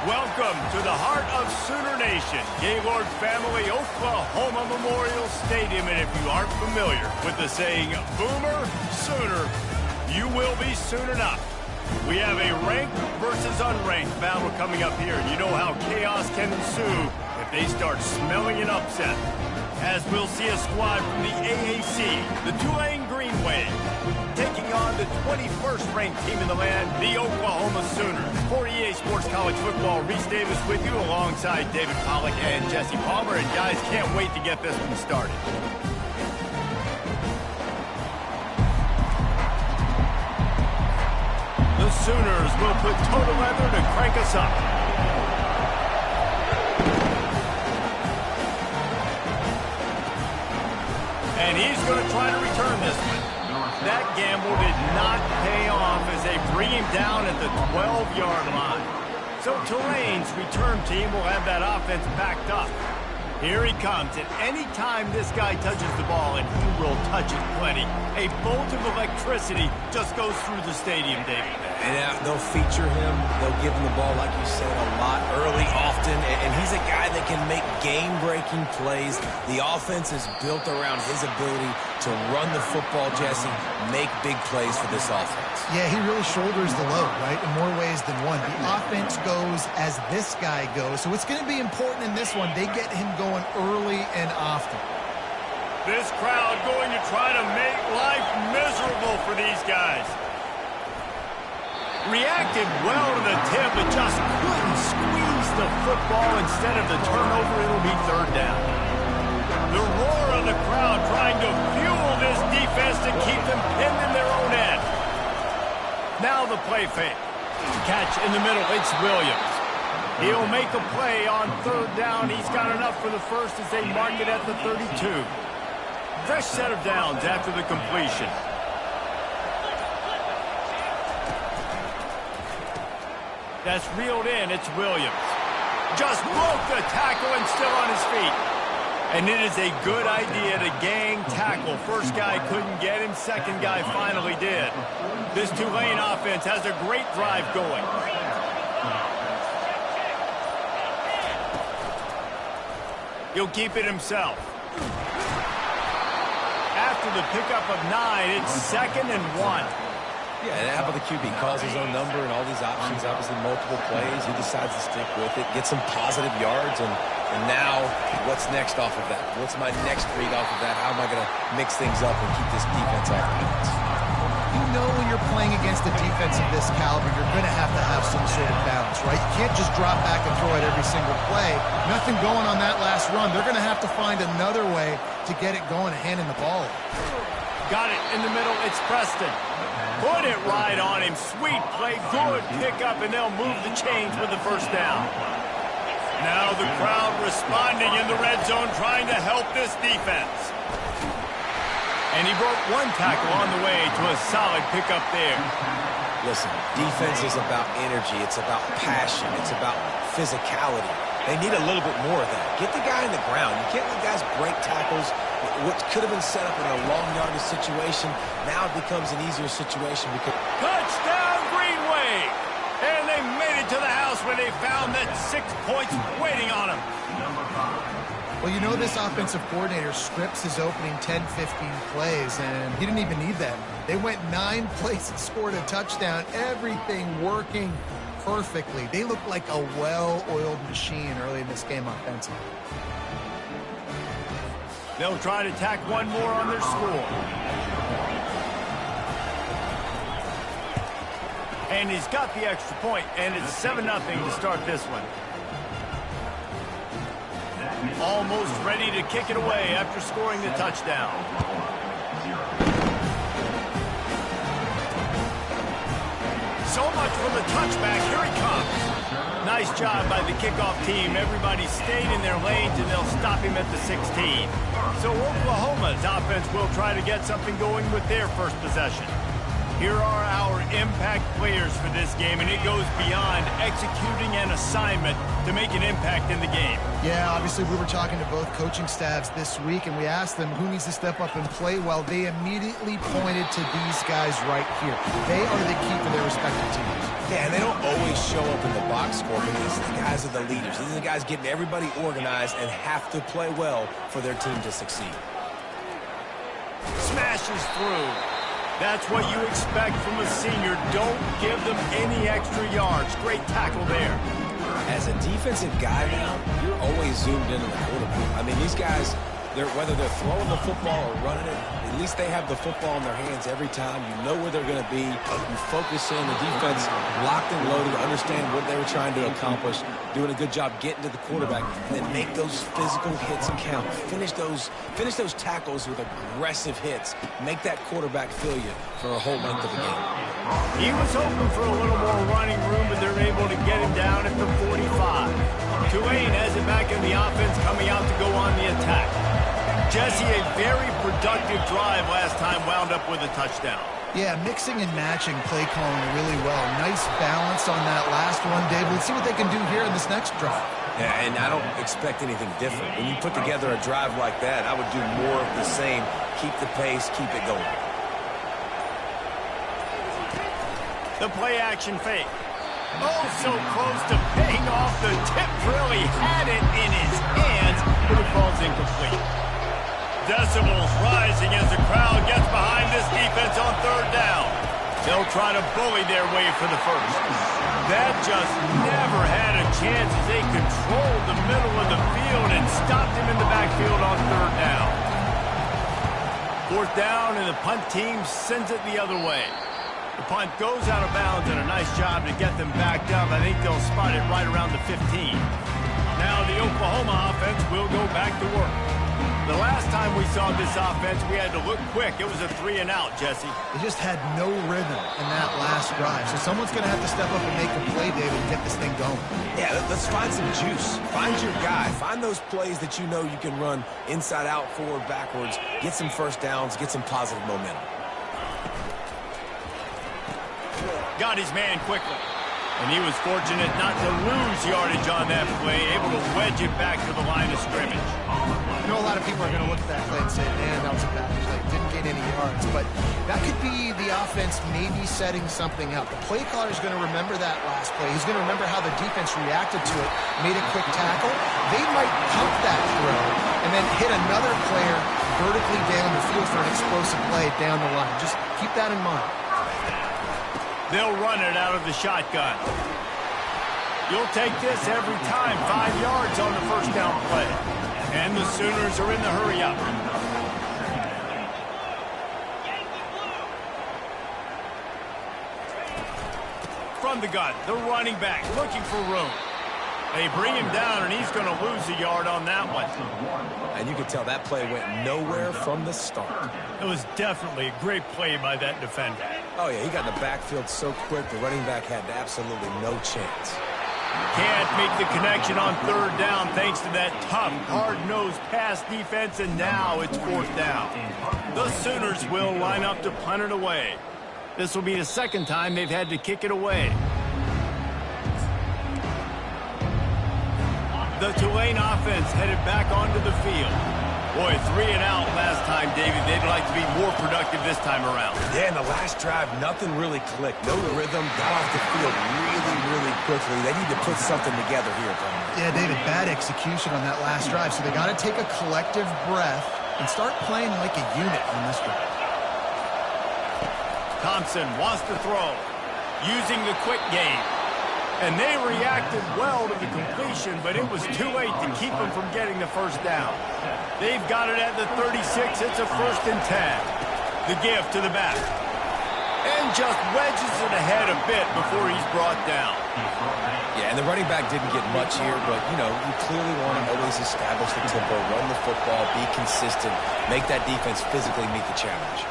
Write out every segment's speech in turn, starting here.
Welcome to the heart of Sooner Nation, Gaylord Family Oklahoma Memorial Stadium. And if you aren't familiar with the saying, Boomer Sooner, you will be soon enough. We have a ranked versus unranked battle coming up here. And you know how chaos can ensue if they start smelling an upset. As we'll see a squad from the AAC, the Tulane Green Wave, taking on the 21st ranked team in the land, the Oklahoma Sooners. For EA Sports College Football, Reese Davis with you alongside David Pollack and Jesse Palmer. And guys, can't wait to get this one started. The Sooners will put total leather to crank us up. And he's going to try to return this one. That gamble did not pay off as they bring him down at the 12-yard line. So Tulane's return team will have that offense backed up. Here he comes, and any time this guy touches the ball, and he will touch it plenty, a bolt of electricity just goes through the stadium, David. And they'll feature him. They'll give him the ball, like you said, a lot, early, often. And he's a guy that can make game-breaking plays. The offense is built around his ability to run the football, Jesse, make big plays for this offense. Yeah, he really shoulders the load, right, in more ways than one. The offense goes as this guy goes. So it's going to be important in this one. They get him going early and often. This crowd going to try to make life miserable for these guys. Reacted well to the tip, but just couldn't squeeze the football. Instead of the turnover, it'll be third down. The roar of the crowd trying to fuel this defense to keep them pinned in their own end. Now the play fake. Catch in the middle, it's Williams. He'll make a play on third down. He's got enough for the first as they mark it at the 32. Fresh set of downs after the completion. That's reeled in. It's Williams. Just broke the tackle and still on his feet. And it is a good idea to gang tackle. First guy couldn't get him. Second guy finally did. This Tulane offense has a great drive going. He'll keep it himself. After the pickup of 9, it's 2nd and 1. Yeah, and how about the QB? Calls his own number and all these options, obviously multiple plays. He decides to stick with it, get some positive yards, and now what's next off of that? What's my next read off of that? How am I going to mix things up and keep this defense off balance? You know when you're playing against a defense of this caliber, you're going to have some sort of balance, right? You can't just drop back and throw it every single play. Nothing going on that last run. They're going to have to find another way to get it going and handing the ball. Got it in the middle. It's Preston. Put it right on him. Sweet play. Good pickup, and they'll move the chains with the first down. Now the crowd responding in the red zone, trying to help this defense. And he broke one tackle on the way to a solid pickup there. Listen, defense is about energy. It's about passion. It's about physicality. They need a little bit more of that. Get the guy in the ground. You can't let guys break tackles. What could have been set up in a long yardage situation, now it becomes an easier situation because... Touchdown, Green Wave! And they made it to the house when they found that 6 points waiting on them. Well, you know this offensive coordinator scripts his opening 10, 15 plays, and he didn't even need that. They went 9 plays and scored a touchdown. Everything working perfectly. They look like a well-oiled machine early in this game offensively. They'll try to tack one more on their score. And he's got the extra point, and it's 7-0 to start this one. Almost ready to kick it away after scoring the touchdown. So much for the touchback. Here he comes. Nice job by the kickoff team. Everybody stayed in their lanes, and they'll stop him at the 16. So Oklahoma's offense will try to get something going with their first possession. Here are our impact players for this game, and it goes beyond executing an assignment to make an impact in the game. Yeah, obviously we were talking to both coaching staffs this week, and we asked them who needs to step up and play well. They immediately pointed to these guys right here. They are the key for their respective teams. Yeah, and they don't always show show up in the box score, but these are the guys are the leaders. These are the guys getting everybody organized and have to play well for their team to succeed. Smashes through. That's what you expect from a senior. Don't give them any extra yards. Great tackle there. As a defensive guy now, you're always zoomed in on the quarterback. I mean, these guys, whether they're throwing the football or running it, at least they have the football in their hands every time. You know where they're going to be. You focus in. The defense locked and loaded, understand what they were trying to accomplish, doing a good job getting to the quarterback, and then make those physical hits count. Finish those tackles with aggressive hits. Make that quarterback feel you for a whole length of the game. He was hoping for a little more running room, but they're able to get him down at the 45. Tulane has it back in the offense, coming out to go on the attack. Jesse, a very productive drive last time, wound up with a touchdown. Yeah, mixing and matching play calling really well. Nice balance on that last one, David. Let's see what they can do here in this next drive. Yeah, and I don't expect anything different. When you put together a drive like that, I would do more of the same. Keep the pace, keep it going. The play action fake. Oh, so close to paying off the tip drill. He had it in his hands, but it falls incomplete. Decibels rising as the crowd gets behind this defense on third down. They'll try to bully their way for the first. That just never had a chance as they controlled the middle of the field and stopped him in the backfield on third down. Fourth down, and the punt team sends it the other way. The punt goes out of bounds, and a nice job to get them backed up. I think they'll spot it right around the 15. Now the Oklahoma offense will go back to work. The last time we saw this offense, we had to look quick. It was a 3-and-out, Jesse. They just had no rhythm in that last drive. So someone's going to have to step up and make a play, David, and get this thing going. Yeah, let's find some juice. Find your guy. Find those plays that you know you can run inside out, forward, backwards. Get some first downs. Get some positive momentum. Got his man quickly. And he was fortunate not to lose yardage on that play, able to wedge it back to the line of scrimmage. I know a lot of people are going to look at that play and say, man, that was a bad play. Didn't gain any yards. But that could be the offense maybe setting something up. The play caller is going to remember that last play. He's going to remember how the defense reacted to it, made a quick tackle. They might pump that throw and then hit another player vertically down the field for an explosive play down the line. Just keep that in mind. They'll run it out of the shotgun. You'll take this every time. 5 yards on the first down play. And the Sooners are in the hurry-up. From the gun, the running back looking for room. They bring him down, and he's going to lose a yard on that one. And you could tell that play went nowhere from the start. It was definitely a great play by that defender. Oh, yeah, he got in the backfield so quick, the running back had absolutely no chance. Can't make the connection on third down thanks to that tough, hard-nosed pass defense, and now it's fourth down. The Sooners will line up to punt it away. This will be the second time they've had to kick it away. The Tulane offense headed back onto the field. Boy, 3-and-out last time, David. They'd like to be more productive this time around. Yeah, in the last drive, nothing really clicked. No rhythm, got off the field really quickly. They need to put something together here, Brian. Yeah, David, bad execution on that last drive. So they got to take a collective breath and start playing like a unit on this drive. Thompson wants to throw, using the quick game. And they reacted well to the completion, but it was too late to keep them from getting the first down. They've got it at the 36. It's a 1st and 10. The give to the back. And just wedges it ahead a bit before he's brought down. Yeah, and the running back didn't get much here, but, you know, you clearly want to always establish the tempo, run the football, be consistent, make that defense physically meet the challenge.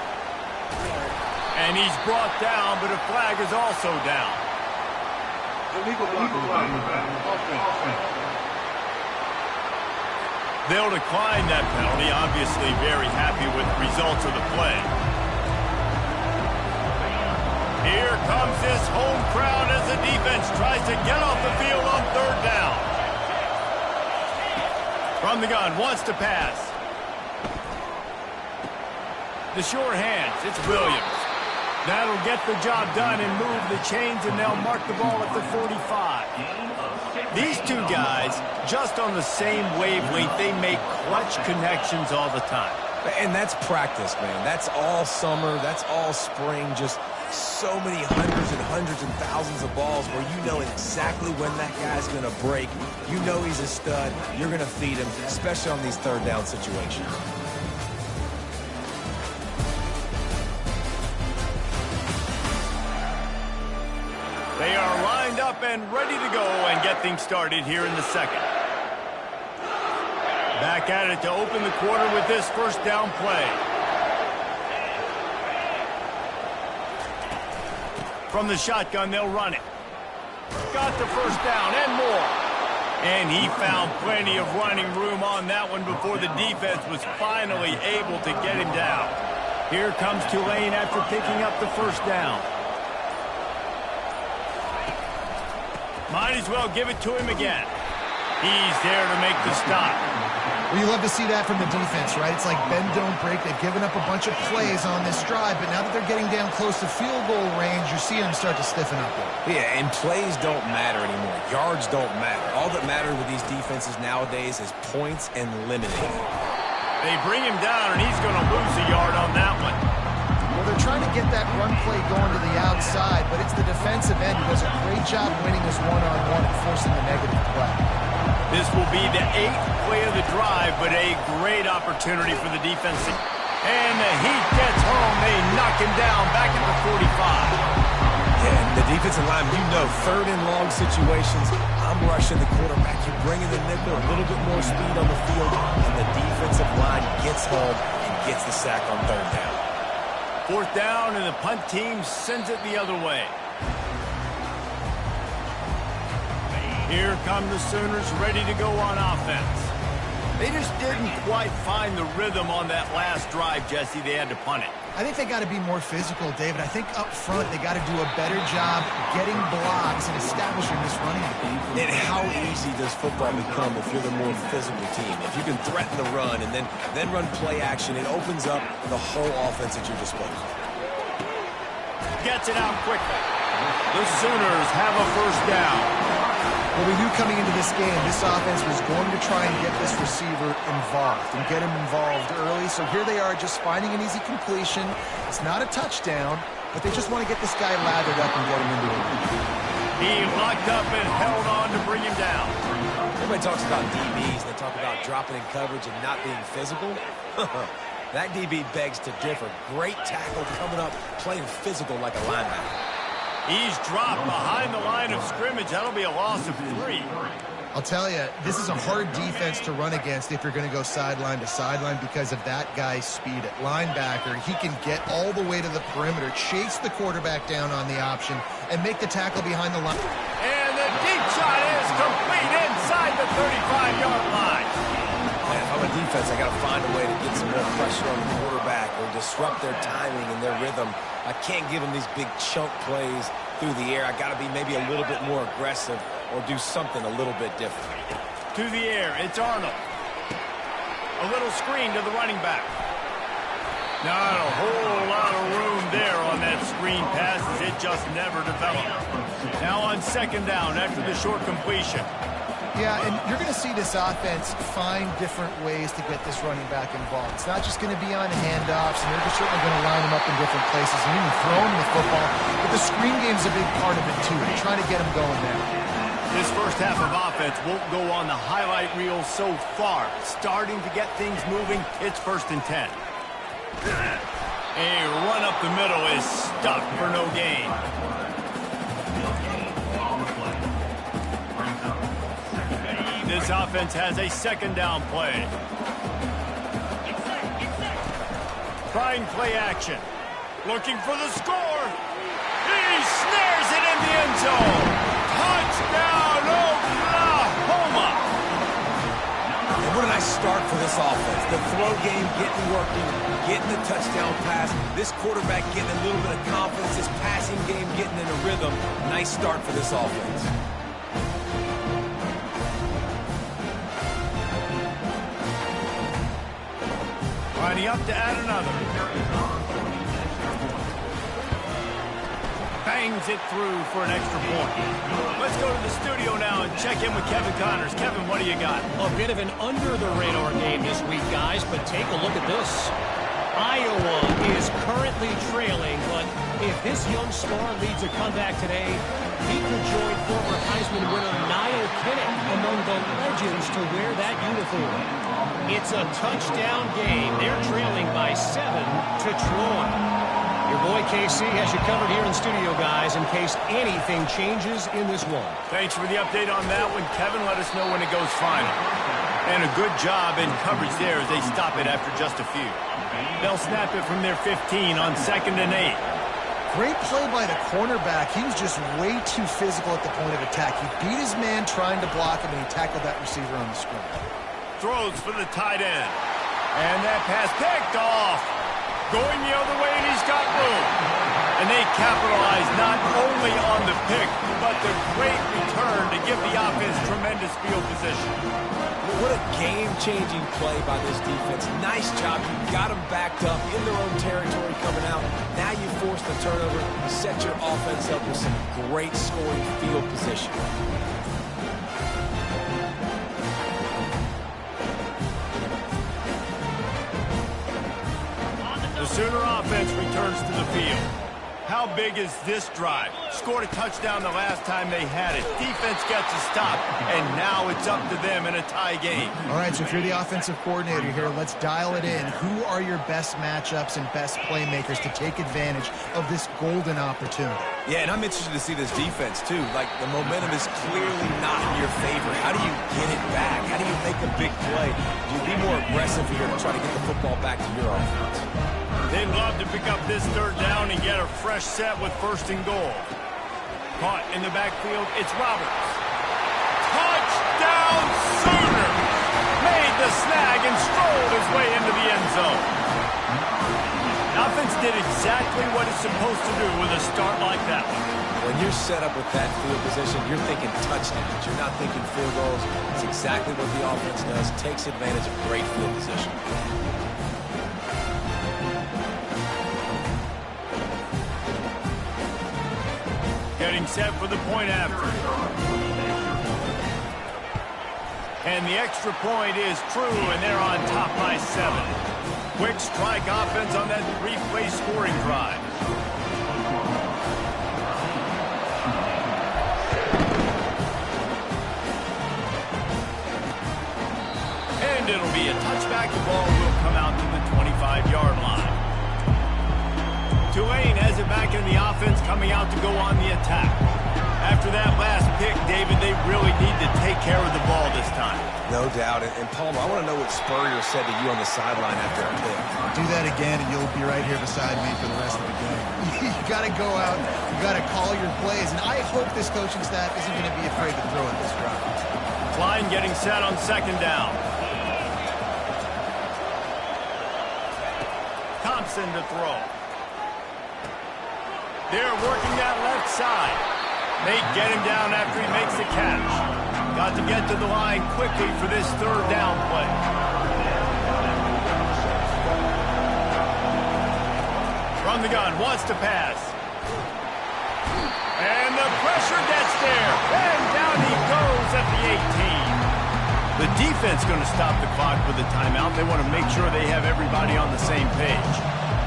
And he's brought down, but a flag is also down. They'll decline that penalty, obviously very happy with the results of the play. Here comes this home crowd as the defense tries to get off the field on third down. From the gun, wants to pass. The sure hands, it's Williams. That'll get the job done and move the chains, and they'll mark the ball at the 45. These two guys, just on the same wavelength, they make clutch connections all the time. And that's practice, man. That's all summer. That's all spring. Just so many hundreds and thousands of balls where you know exactly when that guy's going to break. You know he's a stud. You're going to feed him, especially on these third down situations. They are lined up and ready to go and get things started here in the second. Back at it to open the quarter with this first down play. From the shotgun, they'll run it. Got the first down and more. And he found plenty of running room on that one before the defense was finally able to get him down. Here comes Tulane after picking up the first down. Might as well give it to him again. He's there to make the stop. Well, you love to see that from the defense, right? It's like bend, don't break. They've given up a bunch of plays on this drive, but now that they're getting down close to field goal range, you're seeing them start to stiffen up there. Yeah, and plays don't matter anymore. Yards don't matter. All that matters with these defenses nowadays is points and eliminating. They bring him down, and he's going to lose a yard on that one. Well, they're trying to get that run play going to the outside, but it's the defensive end who does a great job winning this one-on-one and forcing the negative play. This will be the 8th play of the drive, but a great opportunity for the defense. And the heat gets home. They knock him down back at the 45. Yeah, and the defensive line, you know, third and long situations, I'm rushing the quarterback. You're bringing the nickel, a little bit more speed on the field, and the defensive line gets home and gets the sack on third down. Fourth down, and the punt team sends it the other way. Here come the Sooners ready to go on offense. They just didn't quite find the rhythm on that last drive, Jesse. They had to punt it. I think they got to be more physical, David. I think up front they got to do a better job getting blocks and establishing this running game. And how easy does football become if you're the more physical team? If you can threaten the run and then run play action, it opens up the whole offense at your disposal. Gets it out quickly. The Sooners have a first down. Well, we knew coming into this game, this offense was going to try and get this receiver involved and get him involved early. So here they are just finding an easy completion. It's not a touchdown, but they just want to get this guy lathered up and get him into it. He locked up and held on to bring him down. Everybody talks about DBs. They talk about dropping in coverage and not being physical. That DB begs to differ. Great tackle coming up, playing physical like a linebacker. He's dropped behind the line of scrimmage. That'll be a loss of 3. I'll tell you, this is a hard defense to run against if you're going to go sideline to sideline because of that guy's speed at linebacker. He can get all the way to the perimeter, chase the quarterback down on the option, and make the tackle behind the line. And the deep shot is complete inside the 35-yard line. Man, if I'm a defense, I got to find a way to get some more pressure on the quarterback or disrupt their timing and their rhythm. I can't give them these big chunk plays through the air. I got to be maybe a little bit more aggressive or do something a little bit different. To the air, it's Arnold. A little screen to the running back. Not a whole lot of room there on that screen pass as it just never developed. Now on second down after the short completion. Yeah, and you're going to see this offense find different ways to get this running back involved. It's not just going to be on handoffs, and they're just certainly going to line him up in different places and even throw him the football. But the screen game's a big part of it, too. They're trying to get him going there. This first half of offense won't go on the highlight reel so far. Starting to get things moving, it's 1st and 10. A run up the middle is stuck for no gain. This offense has a second down play. Trying play action. Looking for the score. He snares it in the end zone. Touchdown, Oklahoma. And what a nice start for this offense. The throw game getting working, getting the touchdown pass. This quarterback getting a little bit of confidence. This passing game getting in a rhythm. Nice start for this offense. Lining up to add another. bangs it through for an extra point. Let's go to the studio now and check in with Kevin Connors. Kevin, what do you got? A bit of an under-the-radar game this week, guys, but take a look at this. Iowa is currently trailing, but if this young star leads a comeback today, he could join former Heisman winner Niall Kinnick among the legends to wear that uniform. It's a touchdown game. They're trailing by 7 to Troy. Your boy KC has you covered here in studio, guys, in case anything changes in this one. Thanks for the update on that one, Kevin. Let us know when it goes final. And a good job in coverage there as they stop it after just a few. They'll snap it from their 15 on 2nd and 8. Great play by the cornerback. He was just way too physical at the point of attack. He beat his man trying to block him, and he tackled that receiver on the screen. Throws for the tight end. And that pass picked off. Going the other way, and he's got room. And they capitalize not only on the pick, but the great return to give the offense tremendous field position. What a game-changing play by this defense. Nice job. You got them backed up in their own territory coming out. Now you force the turnover, set your offense up with some great scoring field position. The Sooner offense returns to the field. How big is this drive? Scored a touchdown the last time they had it. Defense gets a stop, and now it's up to them in a tie game. All right, so if you're the offensive coordinator here, let's dial it in. Who are your best matchups and best playmakers to take advantage of this golden opportunity? Yeah, and I'm interested to see this defense, too. Like, the momentum is clearly not in your favor. How do you get it back? How do you make a big play? Do you be more aggressive here to try to get the football back to your offense? They'd love to pick up this 3rd down and get a fresh set with 1st and goal. Caught in the backfield, it's Roberts. Touchdown Sooner! Made the snag and strolled his way into the end zone. The offense did exactly what it's supposed to do with a start like that one. When you're set up with that field position, you're thinking touchdowns. You're not thinking field goals. It's exactly what the offense does. Takes advantage of great field position. Getting set for the point after. And the extra point is true, and they're on top by 7. Quick strike offense on that 3-play scoring drive. And it'll be a touchback. The ball will come out to the 25-yard line. Tulane has it back in the offense, coming out to go on the attack. After that last pick, David, they really need to take care of the ball this time. No doubt. And Palmer, I want to know what Spurrier said to you on the sideline after a pick. Do that again, and you'll be right here beside me for the rest of the game. You got to go out. You got to call your plays. And I hope this coaching staff isn't going to be afraid to throw at this drive. Klein getting set on 2nd down. Thompson to throw. They're working that left side. They get him down after he makes the catch. Got to get to the line quickly for this 3rd down play. From the gun, wants to pass. And the pressure gets there. And down he goes at the 18. The defense going to stop the clock with a timeout. They want to make sure they have everybody on the same page.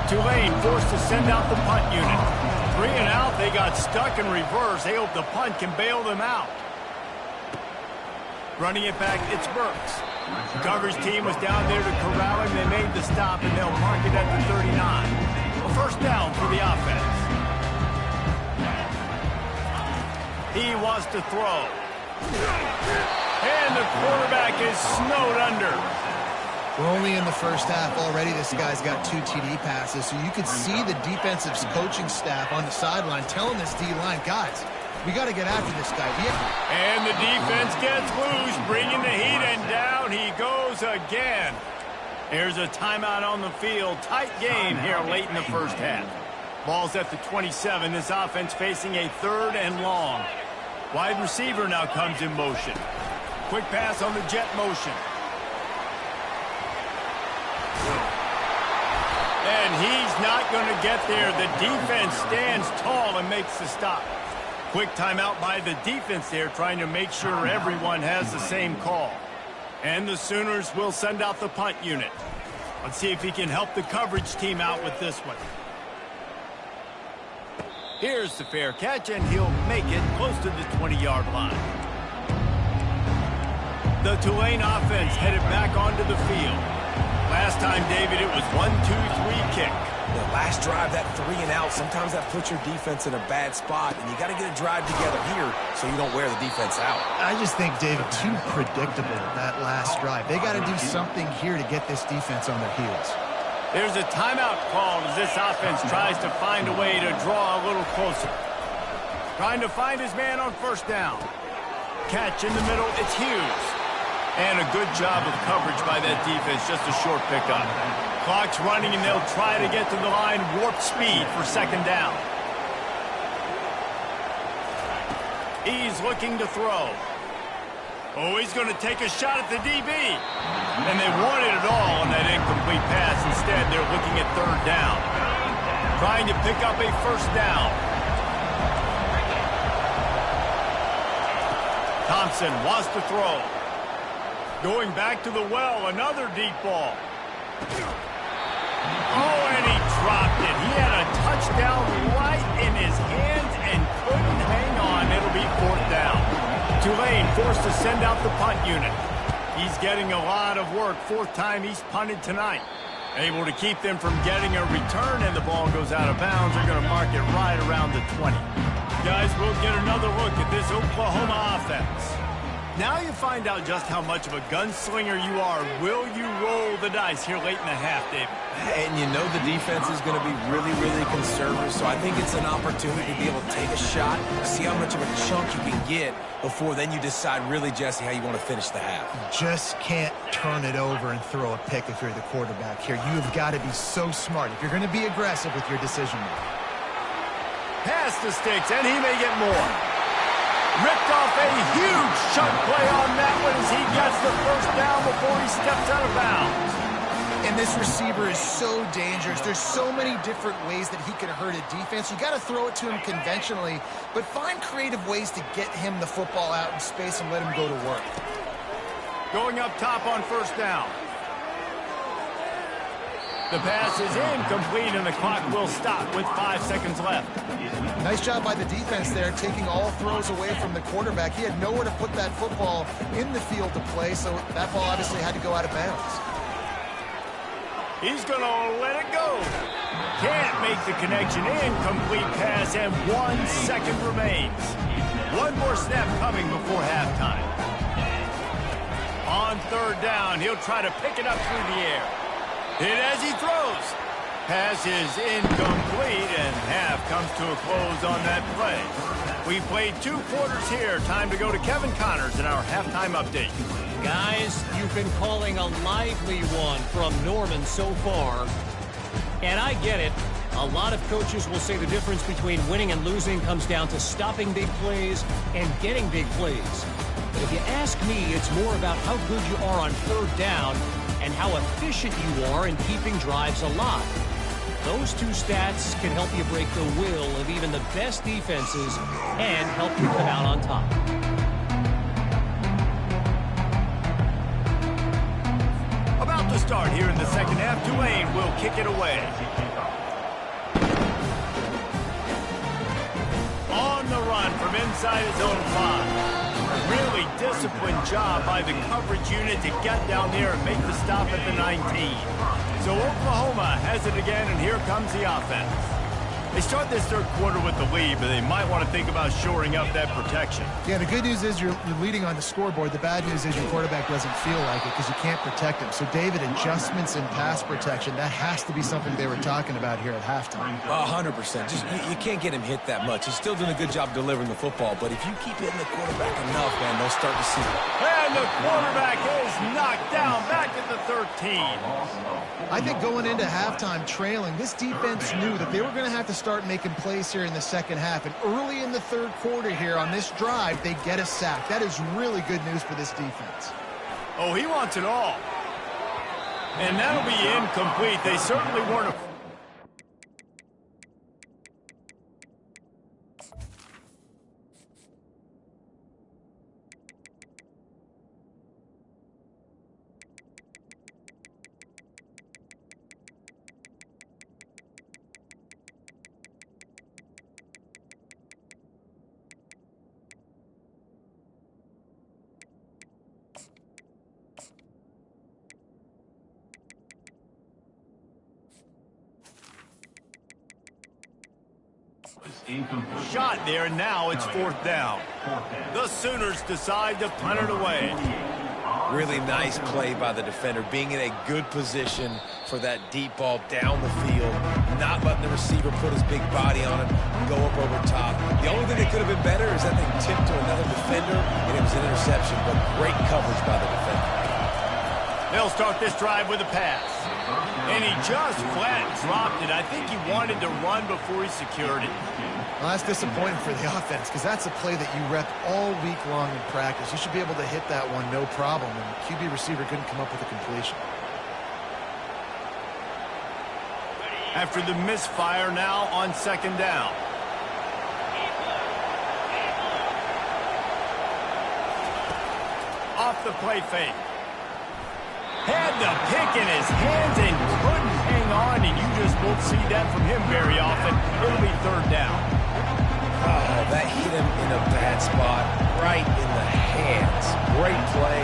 Tulane forced to send out the punt unit. 3 and out, they got stuck in reverse. They hope the punt can bail them out. Running it back, it's Burks. The coverage team was down there to corral him. They made the stop, and they'll mark it at the 39. A 1st down for the offense. He wants to throw. And the quarterback is snowed under. We're only in the first half already. This guy's got 2 TD passes, so you could see the defensive coaching staff on the sideline telling this D-line, guys, we got to get after this guy. And the defense gets loose, bringing the heat, and down he goes again. Here's a timeout on the field. Tight game here late in the first half. Ball's at the 27. This offense facing a 3rd and long. Wide receiver now comes in motion. Quick pass on the jet motion. And he's not going to get there. The defense stands tall and makes the stop. Quick timeout by the defense there, trying to make sure everyone has the same call. And the Sooners will send out the punt unit. Let's see if he can help the coverage team out with this one. Here's the fair catch, and he'll make it close to the 20-yard line. The Tulane offense headed back onto the field. Last time, David, it was 1-2-3 kick. The last drive, that 3 and out, sometimes that puts your defense in a bad spot, and you got to get a drive together here so you don't wear the defense out. I just think, David, too predictable, that last drive. They got to do something here to get this defense on their heels. There's a timeout called as this offense tries to find a way to draw a little closer. Trying to find his man on first down. Catch in the middle, it's Hughes. And a good job of coverage by that defense, just a short pickup. Clock's running, and they'll try to get to the line warp speed for second down. He's looking to throw. Oh, he's going to take a shot at the DB. And they wanted it all on that incomplete pass. Instead, they're looking at third down. Trying to pick up a first down. Thompson wants to throw. Going back to the well, another deep ball. Oh, and he dropped it. He had a touchdown right in his hands and couldn't hang on. It'll be fourth down. Tulane forced to send out the punt unit. He's getting a lot of work. Fourth time he's punted tonight. Able to keep them from getting a return, and the ball goes out of bounds. They're going to mark it right around the 20. Guys, we'll get another look at this Oklahoma offense. Now you find out just how much of a gunslinger you are. Will you roll the dice here late in the half, David? And you know the defense is going to be really, really conservative, so I think it's an opportunity to be able to take a shot, see how much of a chunk you can get before then you decide really, Jesse, how you want to finish the half. Just can't turn it over and throw a pick if you're the quarterback here. You've got to be so smart if you're going to be aggressive with your decision making. Pass the sticks, and he may get more. Ripped off a huge chunk play on that one as he gets the first down before he steps out of bounds. And this receiver is so dangerous. There's so many different ways that he can hurt a defense. You got to throw it to him conventionally, but find creative ways to get him the football out in space and let him go to work. Going up top on first down. The pass is incomplete, and the clock will stop with 5 seconds left. Nice job by the defense there, taking all throws away from the quarterback. He had nowhere to put that football in the field to play, so that ball obviously had to go out of bounds. He's going to let it go. Can't make the connection. Incomplete pass, and 1 second remains. One more snap coming before halftime. On third down, he'll try to pick it up through the air. Hit as he throws. Pass is incomplete, and half comes to a close on that play. We played 2 quarters here. Time to go to Kevin Connors in our halftime update. Guys, you've been calling a lively one from Norman so far. And I get it. A lot of coaches will say the difference between winning and losing comes down to stopping big plays and getting big plays. But if you ask me, it's more about how good you are on third down and how efficient you are in keeping drives alive. Those 2 stats can help you break the will of even the best defenses and help you come out on top. About to start here in the second half. Tulane will kick it away. On the run from inside his own 5. Really disciplined job by the coverage unit to get down there and make the stop at the 19. So Oklahoma has it again, and here comes the offense. They start this third quarter with the lead, but they might want to think about shoring up that protection. Yeah, the good news is you're leading on the scoreboard. The bad news is your quarterback doesn't feel like it because you can't protect him. So, David, adjustments in pass protection, that has to be something they were talking about here at halftime. 100%. Just you can't get him hit that much. He's still doing a good job delivering the football, but if you keep hitting the quarterback enough, man, they'll start to see it. And the quarterback is knocked down back at the 13. I think going into halftime trailing, this defense knew that they were going to have to start making plays here in the second half. And early in the third quarter here on this drive, they get a sack. That is really good news for this defense. Oh, he wants it all. And that'll be incomplete. They certainly weren't Shot there, and now it's 4th down. The Sooners decide to punt it away. Really nice play by the defender, being in a good position for that deep ball down the field, not letting the receiver put his big body on it, go up over top. The only thing that could have been better is that they tipped to another defender, and it was an interception, but great coverage by the defender. They'll start this drive with a pass. And he just flat dropped it. I think he wanted to run before he secured it. Well, that's disappointing for the offense because that's a play that you rep all week long in practice. You should be able to hit that one no problem, and the QB receiver couldn't come up with a completion. After the misfire, now on 2nd down. Off the play fake. Had the pick in his hands and couldn't hang on, and you just won't see that from him very often. It'll be 3rd down. Oh, that hit him in a bad spot, right in the hands. Great play.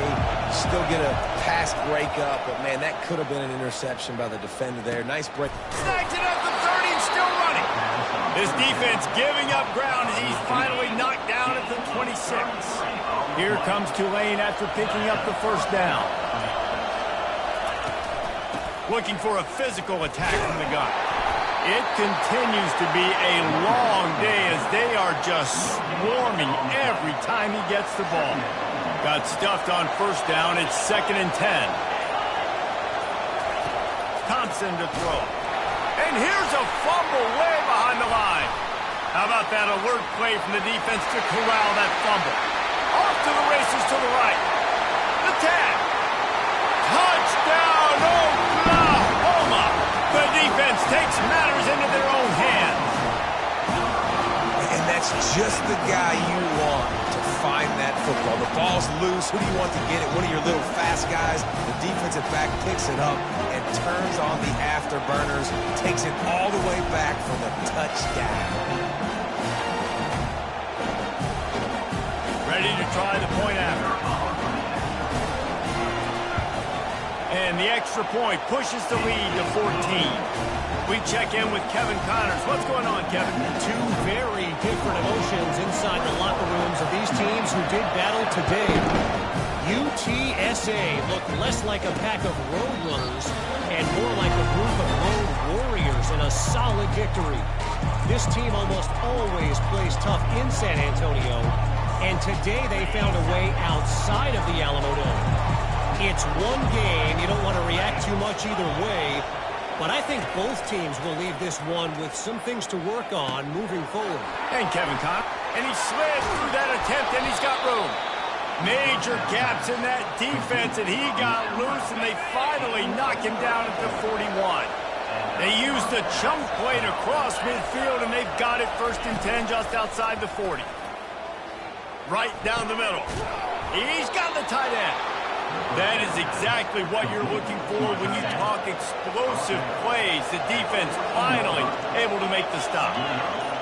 Still get a pass breakup, but, man, that could have been an interception by the defender there. Nice break. Snagged it at the 30 and still running. This defense giving up ground, and he's finally knocked down at the 26. Here comes Tulane after picking up the 1st down. Looking for a physical attack from the gun. It continues to be a long day as they are just swarming every time he gets the ball. Got stuffed on 1st down. It's 2nd and 10. Thompson to throw. And here's a fumble way behind the line. How about that alert play from the defense to corral that fumble? Off to the races to the right. The tag. Touchdown, Oklahoma! The defense takes matters into their own hands. And that's just the guy you want to find that football. The ball's loose. Who do you want to get it? One of your little fast guys. The defensive back picks it up and turns on the afterburners, takes it all the way back for the touchdown. Ready to try the point after. And the extra point pushes the lead to 14. We check in with Kevin Connors. What's going on, Kevin? Two very different emotions inside the locker rooms of these teams who did battle today. UTSA looked less like a pack of road runners and more like a group of road warriors in a solid victory. This team almost always plays tough in San Antonio, and today they found a way outside of the Alamo Dome. It's one game. You don't want to react too much either way. But I think both teams will leave this one with some things to work on moving forward. And Kevin Connor. And he slid through that attempt, and he's got room. Major gaps in that defense, and he got loose, and they finally knock him down at the 41. They used the chunk play to cross midfield, and they've got it 1st and 10 just outside the 40. Right down the middle. He's got the tight end. That is exactly what you're looking for when you talk explosive plays. The defense finally able to make the stop.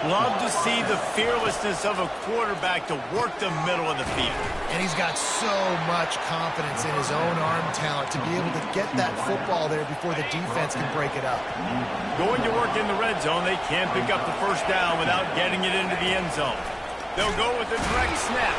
Love to see the fearlessness of a quarterback to work the middle of the field. And he's got so much confidence in his own arm talent to be able to get that football there before the defense can break it up. Going to work in the red zone, they can't pick up the 1st down without getting it into the end zone. They'll go with a direct snap.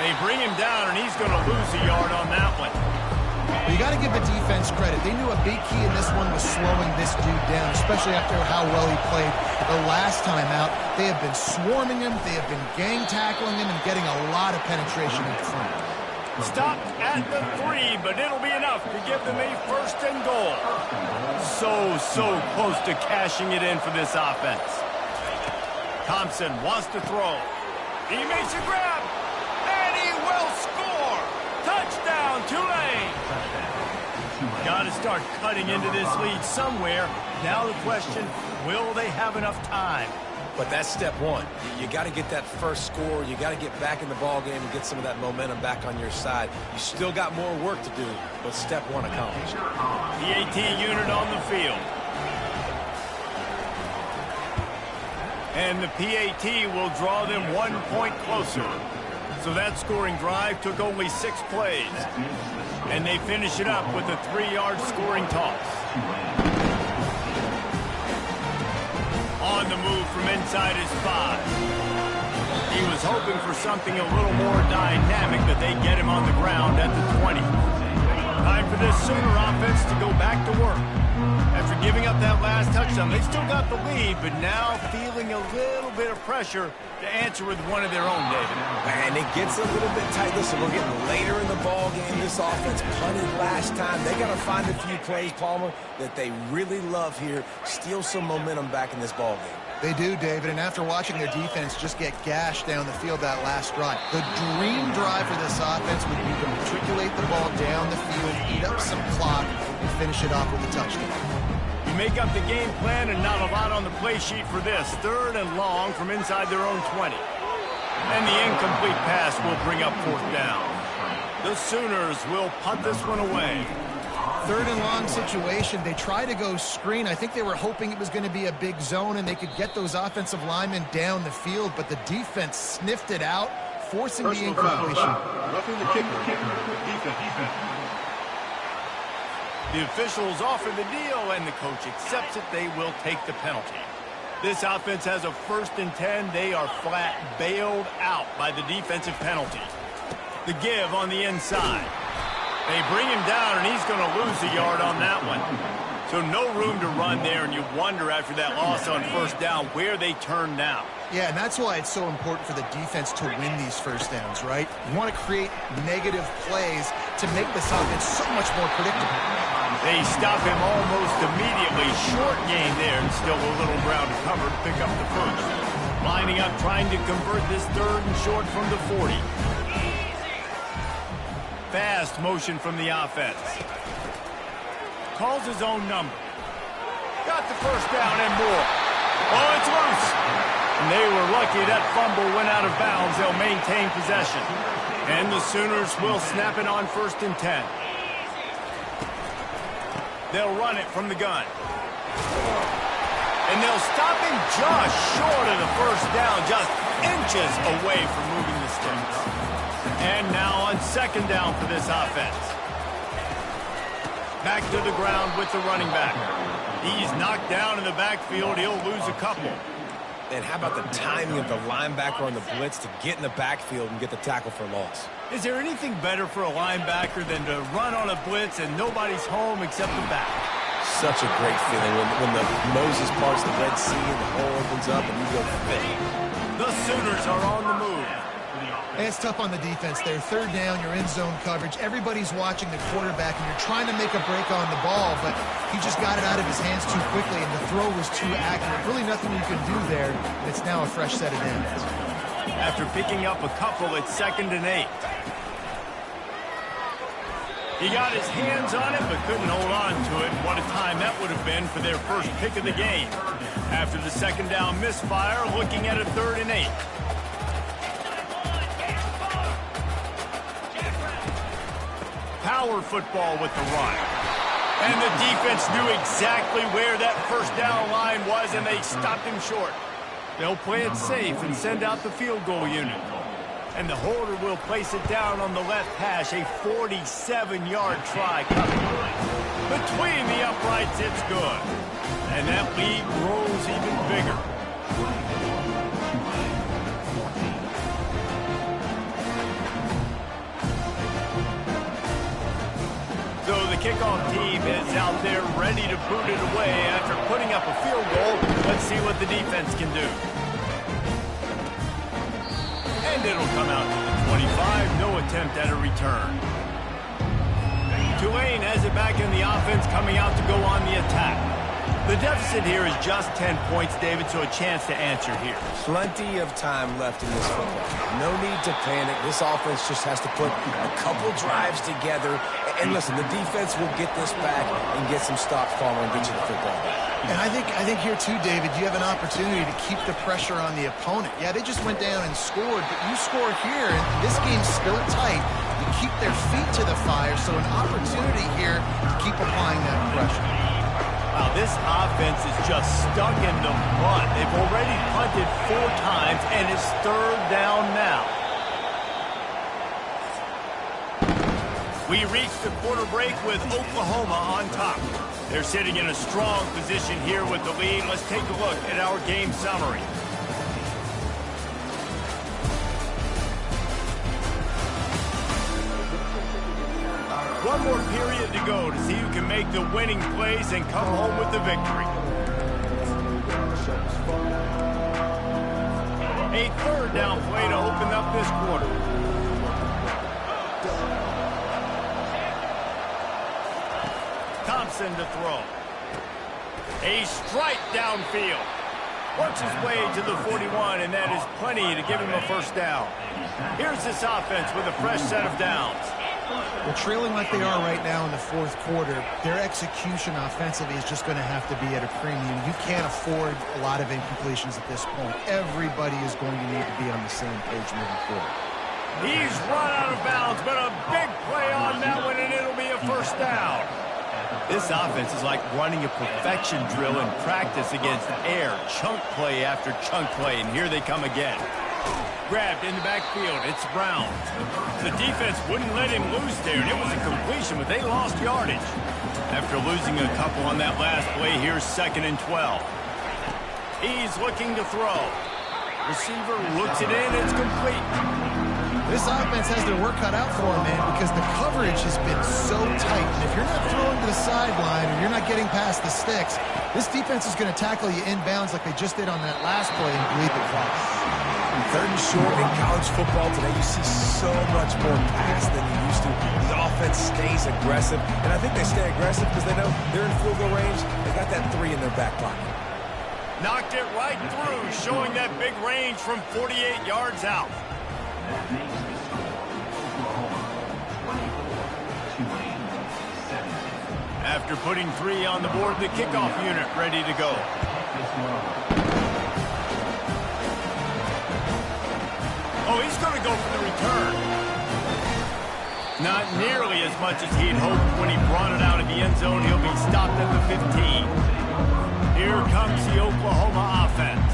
They bring him down, and he's going to lose a yard on that one. Well, you got to give the defense credit. They knew a big key in this one was slowing this dude down, especially after how well he played the last time out. They have been swarming him. They have been gang tackling him and getting a lot of penetration in front. Stopped at the 3, but it'll be enough to give them a 1st and goal. So close to cashing it in for this offense. Thompson wants to throw. He makes a grab. Will score. Touchdown, Tulane. Got to start cutting into this lead somewhere. Now the question, will they have enough time? But that's step one. You got to get that first score. You got to get back in the ball game and get some of that momentum back on your side. You still got more work to do, but step one accomplished. PAT unit on the field. And the PAT will draw them 1 point closer. So that scoring drive took only 6 plays. And they finish it up with a 3-yard scoring toss. On the move from inside his 5. He was hoping for something a little more dynamic, but they get him on the ground at the 20. Time for this Sooner offense to go back to work. After giving up that last touchdown, they still got the lead, but now feeling a little bit of pressure to answer with one of their own, David. And it gets a little bit tight. Listen, we're getting later in the ball game. This offense punted last time. They got to find a few plays, Palmer, that they really love here. Steal some momentum back in this ball game. They do, David, and after watching their defense just get gashed down the field that last drive, the dream drive for this offense would be to matriculate the ball down the field, eat up some clock, and finish it off with a touchdown. You make up the game plan and not a lot on the play sheet for this. 3rd and long from inside their own 20. And the incomplete pass will bring up 4th down. The Sooners will punt this one away. 3rd and long situation. They try to go screen. I think they were hoping it was going to be a big zone and they could get those offensive linemen down the field, but the defense sniffed it out, forcing the incompletion. Roughing the kicker. Defense. The officials offer the deal, and the coach accepts it. They will take the penalty. This offense has a 1st and 10. They are flat bailed out by the defensive penalty. The give on the inside. They bring him down, and he's going to lose a yard on that one. So no room to run there, and you wonder after that loss on 1st down where they turn now. Yeah, and that's why it's so important for the defense to win these 1st downs, right? You want to create negative plays to make this offense so much more predictable. They stop him almost immediately. Short gain there, and still a little ground to cover to pick up the 1st. Lining up, trying to convert this 3rd and short from the 40. Fast motion from the offense. Calls his own number. Got the 1st down and more. Oh, it's loose. And they were lucky that fumble went out of bounds. They'll maintain possession. And the Sooners will snap it on 1st and 10. They'll run it from the gun. And they'll stop him just short of the 1st down, just inches away from moving the sticks. And now on 2nd down for this offense. Back to the ground with the running back. He's knocked down in the backfield. He'll lose a couple. And how about the timing of the linebacker on the blitz to get in the backfield and get the tackle for loss? Is there anything better for a linebacker than to run on a blitz and nobody's home except the back? Such a great feeling when the Moses parts the Red Sea and the hole opens up and you go fit. The Sooners are on the move. And it's tough on the defense there. 3rd down, you're in zone coverage. Everybody's watching the quarterback, and you're trying to make a break on the ball, but he just got it out of his hands too quickly, and the throw was too accurate. Really nothing you can do there. It's now a fresh set of downs. After picking up a couple, it's 2nd and 8. He got his hands on it, but couldn't hold on to it. What a time that would have been for their 1st pick of the game. After the 2nd down misfire, looking at a 3rd and 8. Power football with the run. And the defense knew exactly where that 1st down line was, and they stopped him short. They'll play it safe and send out the field goal unit. And the holder will place it down on the left hash, a 47-yard try coming. Between the uprights, it's good. And that lead grows even bigger. So the kickoff team is out there ready to boot it away after putting up a field goal. Let's see what the defense can do. And it'll come out to the 25. No attempt at a return. Tulane has it back in the offense, coming out to go on the attack. The deficit here is just 10 points, David, so a chance to answer here. Plenty of time left in this football. No need to panic. This offense just has to put a couple drives together. And listen, the defense will get this back and get some stops, Palmer, and get you the football back. And I think here too, David, you have an opportunity to keep the pressure on the opponent. Yeah, they just went down and scored, but you score here, and this game's still tight. You keep their feet to the fire, so an opportunity here to keep applying that pressure. Wow, this offense is just stuck in the mud. They've already punted 4 times, and it's 3rd down now. We reached the quarter break with Oklahoma on top. They're sitting in a strong position here with the lead. Let's take a look at our game summary. One more period to go to see who can make the winning plays and come home with the victory. A third down play to open up this quarter. Thompson to throw. A strike downfield. Works his way to the 41, and that is plenty to give him a first down. Here's this offense with a fresh set of downs. Well, trailing like they are right now in the fourth quarter, their execution offensively is just going to have to be at a premium. You can't afford a lot of incompletions at this point. Everybody is going to need to be on the same page moving forward. He's run out of bounds, but a big play on that one, and it'll be a first down. This offense is like running a perfection drill in practice against air, chunk play after chunk play, and here they come again. Grabbed in the backfield, it's Brown. The defense wouldn't let him lose there, and it was a completion, but they lost yardage. After losing a couple on that last play, here's 2nd and 12. He's looking to throw. Receiver looks it in, it's complete. This offense has their work cut out for them, man, because the coverage has been so tight. And if you're not throwing to the sideline or you're not getting past the sticks, this defense is going to tackle you inbounds like they just did on that last play and bleed the clock. 3rd and short in college football today, you see so much more pass than you used to. The offense stays aggressive, and I think they stay aggressive because they know they're in field goal range. They got that 3 in their back pocket. Knocked it right through, showing that big range from 48 yards out. After putting 3 on the board, the kickoff unit ready to go. Oh, he's going to go for the return. Not nearly as much as he'd hoped when he brought it out of the end zone. He'll be stopped at the 15. Here comes the Oklahoma offense.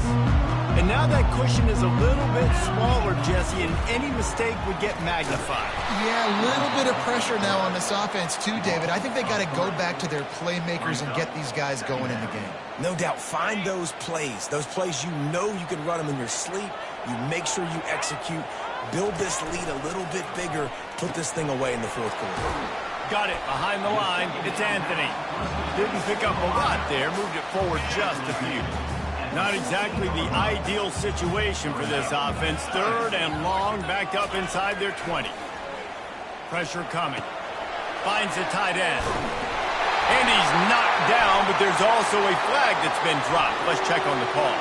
And now that cushion is a little bit smaller, Jesse, and any mistake would get magnified. Yeah, a little bit of pressure now on this offense too, David. I think they got to go back to their playmakers and get these guys going in the game. No doubt, find those plays you know you can run them in your sleep. You make sure you execute, build this lead a little bit bigger, put this thing away in the fourth quarter. Got it behind the line. It's Anthony. Didn't pick up a lot there, moved it forward just a few. Not exactly the ideal situation for this offense. 3rd and long, backed up inside their 20. Pressure coming. Finds a tight end. And he's knocked down, but there's also a flag that's been dropped. Let's check on the call.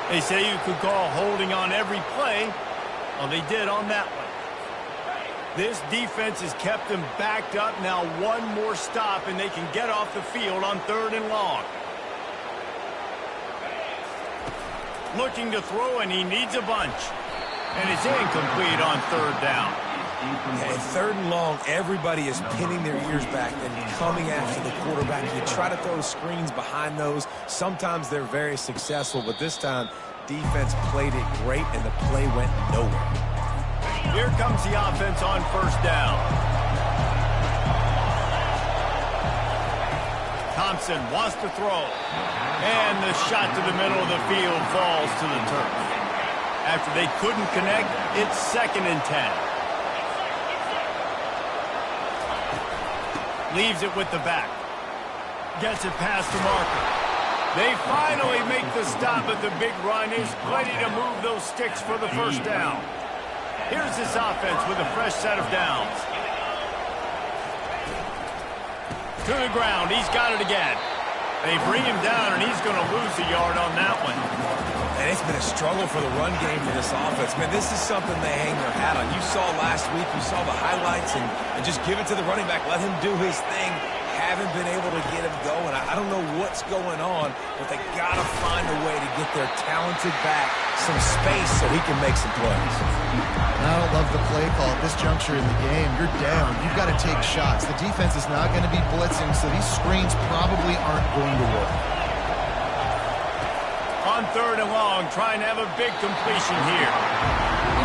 They say you could call holding on every play. Well, they did on that one. This defense has kept them backed up. Now one more stop, and they can get off the field on 3rd and long. Looking to throw, and he needs a bunch. And it's incomplete on 3rd down. Yeah, 3rd and long, everybody is pinning their ears back and coming after the quarterback. You try to throw screens behind those. Sometimes they're very successful, but this time, defense played it great, and the play went nowhere. Here comes the offense on 1st down. Thompson wants to throw. And the shot to the middle of the field falls to the turf. After they couldn't connect, it's 2nd and 10. Leaves it with the back. Gets it past the marker. They finally make the stop, but the big run is plenty to move those sticks for the first down. Here's this offense with a fresh set of downs. To the ground. He's got it again. They bring him down, and he's going to lose a yard on that one. And it's been a struggle for the run game for this offense. Man, this is something they hang their hat on. You saw last week, you saw the highlights, and just give it to the running back. Let him do his thing. Haven't been able to get him going. I don't know what's going on, but they got to find a way to get their talented back some space so he can make some plays. I don't love the play call at this juncture in the game. You're down. You've got to take shots. The defense is not going to be blitzing, so these screens probably aren't going to work. On 3rd and long, trying to have a big completion here.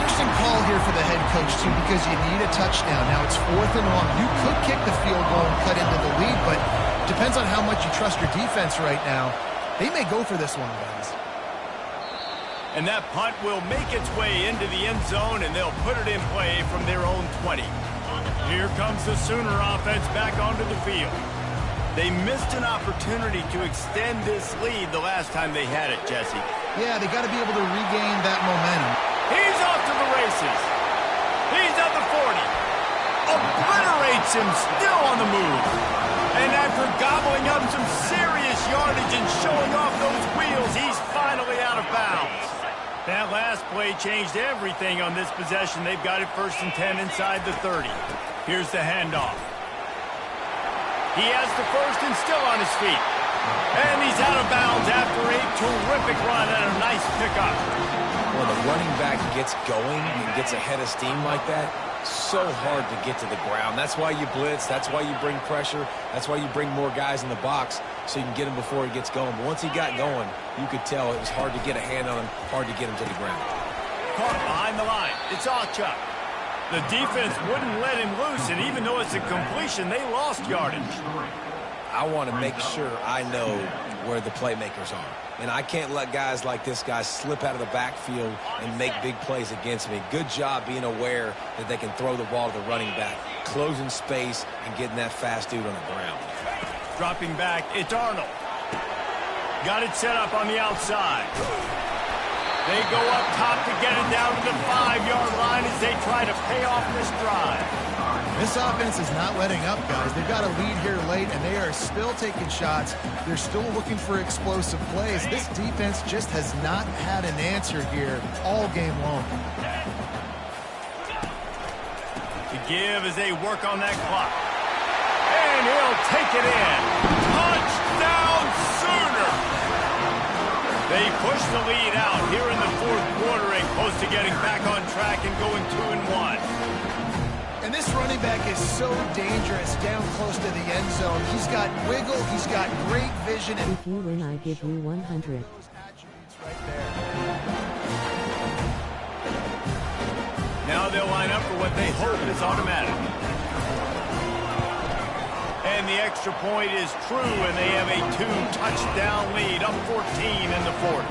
Interesting call here for the head coach, too, because you need a touchdown. Now it's 4th and long. You could kick the field goal and cut into the lead, but depends on how much you trust your defense right now. They may go for this one, guys. And that punt will make its way into the end zone, and they'll put it in play from their own 20. Here comes the Sooner offense back onto the field. They missed an opportunity to extend this lead the last time they had it, Jesse. Yeah, they got to be able to regain that momentum. He's off to the races. He's at the 40. Obliterates him, still on the move. And after gobbling up some serious yardage and showing off those wheels, he's finally out of bounds. That last play changed everything on this possession. They've got it 1st and 10 inside the 30. Here's the handoff. He has the first and still on his feet. And he's out of bounds after a terrific run and a nice pickup. When the running back gets going and gets ahead of steam like that, so hard to get to the ground. That's why you blitz. That's why you bring pressure. That's why you bring more guys in the box so you can get him before he gets going. But once he got going, you could tell it was hard to get a hand on him, hard to get him to the ground. Caught behind the line. It's Achuk. The defense wouldn't let him loose, and even though it's a completion, they lost yardage. I want to make sure I know where the playmakers are. And I can't let guys like this guy slip out of the backfield and make big plays against me. Good job being aware that they can throw the ball to the running back, closing space, and getting that fast dude on the ground. Dropping back, it's Arnold. Got it set up on the outside. They go up top to get it down to the 5-yard line as they try to pay off this drive. This offense is not letting up, guys. They've got a lead here late, and they are still taking shots. They're still looking for explosive plays. This defense just has not had an answer here all game long. To give as they work on that clock. And he'll take it in. Touchdown, Sooner! They push the lead out here in the 4th quarter and close to getting back on track and going 2-1. And this running back is so dangerous down close to the end zone. He's got wiggle, he's got great vision. And if you win, I give you 100. Now they'll line up for what they hope is automatic. And the extra point is true, and they have a 2-touchdown lead, up 14 in the 4th.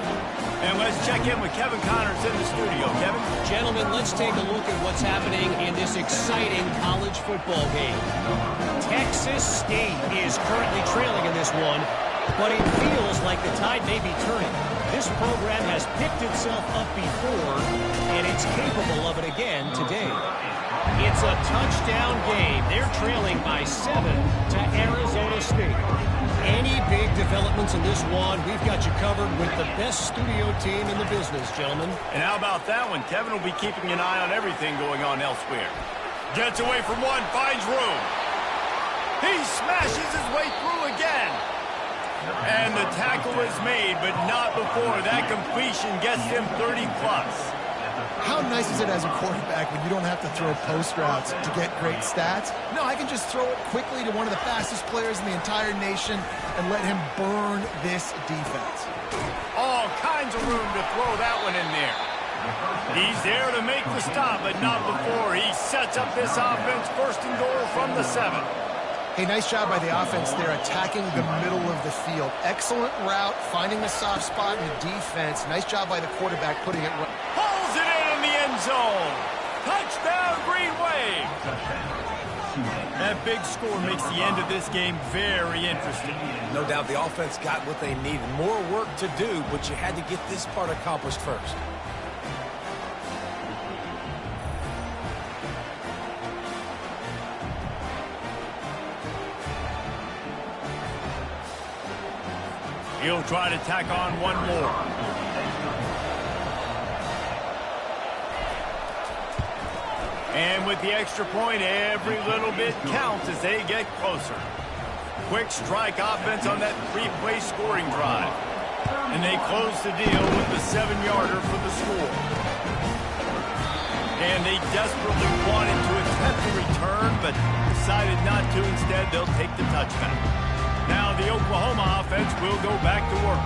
And let's check in with Kevin Connors in the studio. Kevin? Gentlemen, let's take a look at what's happening in this exciting college football game. Texas State is currently trailing in this one, but it feels like the tide may be turning. This program has picked itself up before, and it's capable of it again today. It's a touchdown game. They're trailing by 7 to Arizona State. Any big developments in this one, we've got you covered with the best studio team in the business, gentlemen. And how about that one? Kevin will be keeping an eye on everything going on elsewhere. Gets away from one, finds room. He smashes his way through again. And the tackle is made, but not before. That completion gets him 30-plus. How nice is it as a quarterback when you don't have to throw post routes to get great stats? No, I can just throw it quickly to one of the fastest players in the entire nation and let him burn this defense. All kinds of room to throw that one in there. He's there to make the stop, but not before. He sets up this offense 1st and goal from the 7. Hey, nice job by the offense there, attacking the middle of the field. Excellent route, finding the soft spot in the defense. Nice job by the quarterback putting it right. Pulls it in the end zone. Touchdown, Green Wave. That big score makes the end of this game very interesting. No doubt the offense got what they needed. More work to do, but you had to get this part accomplished first. He'll try to tack on one more. And with the extra point, every little bit counts as they get closer. Quick strike offense on that 3-play scoring drive. And they close the deal with the 7-yarder for the score. And they desperately wanted to attempt a return, but decided not to. Instead, they'll take the touchback. Now the Oklahoma offense will go back to work.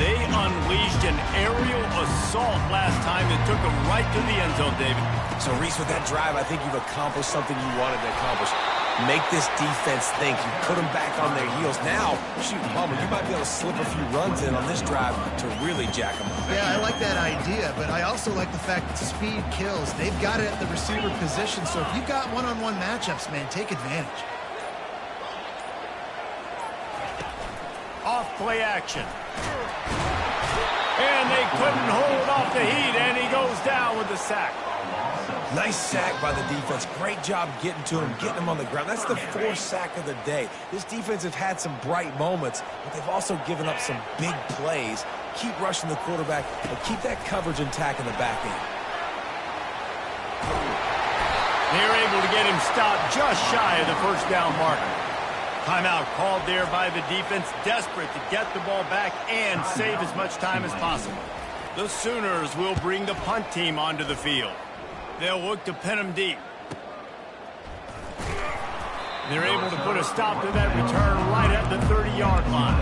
They unleashed an aerial assault last time that took them right to the end zone, David. So, Reese, with that drive, I think you've accomplished something you wanted to accomplish. Make this defense think. You put them back on their heels. Now, shoot, Palmer, you might be able to slip a few runs in on this drive to really jack them up. Yeah, I like that idea, but I also like the fact that speed kills. They've got it at the receiver position, so if you've got one-on-one matchups, man, take advantage. Off play action. And they couldn't hold off the heat, and he goes down with the sack. Nice sack by the defense. Great job getting to him, getting him on the ground. That's the fourth sack of the day. This defense have had some bright moments, but they've also given up some big plays. Keep rushing the quarterback and keep that coverage intact in the back end. They're able to get him stopped just shy of the first down marker. Timeout called there by the defense, desperate to get the ball back and save as much time as possible. The Sooners will bring the punt team onto the field. They'll look to pin him deep. They're able to put a stop to that return right at the 30-yard line.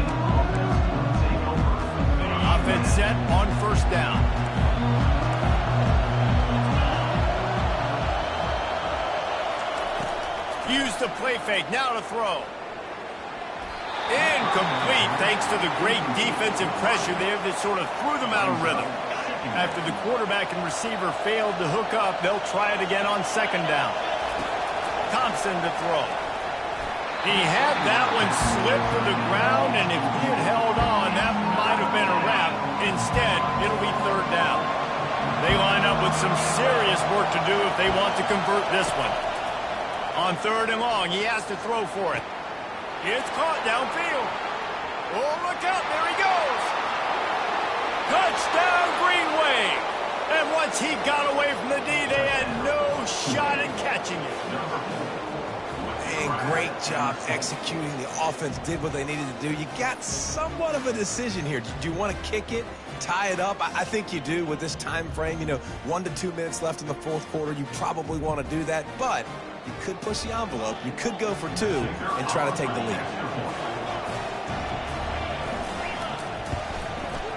Offense set on first down. Use the play fake. Now to throw. Incomplete thanks to the great defensive pressure there that sort of threw them out of rhythm. After the quarterback and receiver failed to hook up, they'll try it again on second down. Thompson to throw. He had that one slip to the ground, and if he had held on, that might have been a wrap. Instead, it'll be third down. They line up with some serious work to do if they want to convert this one. On third and long, he has to throw for it. It's caught downfield. Oh, look out, there he goes. Touchdown, Green Wave. And once he got away from the D, they had no shot at catching it. And great job executing. The offense did what they needed to do. You got somewhat of a decision here. Do you want to kick it, tie it up? I think you do with this time frame. 1 to 2 minutes left in the fourth quarter. You probably want to do that, but you could push the envelope. You could go for 2 and try to take the lead.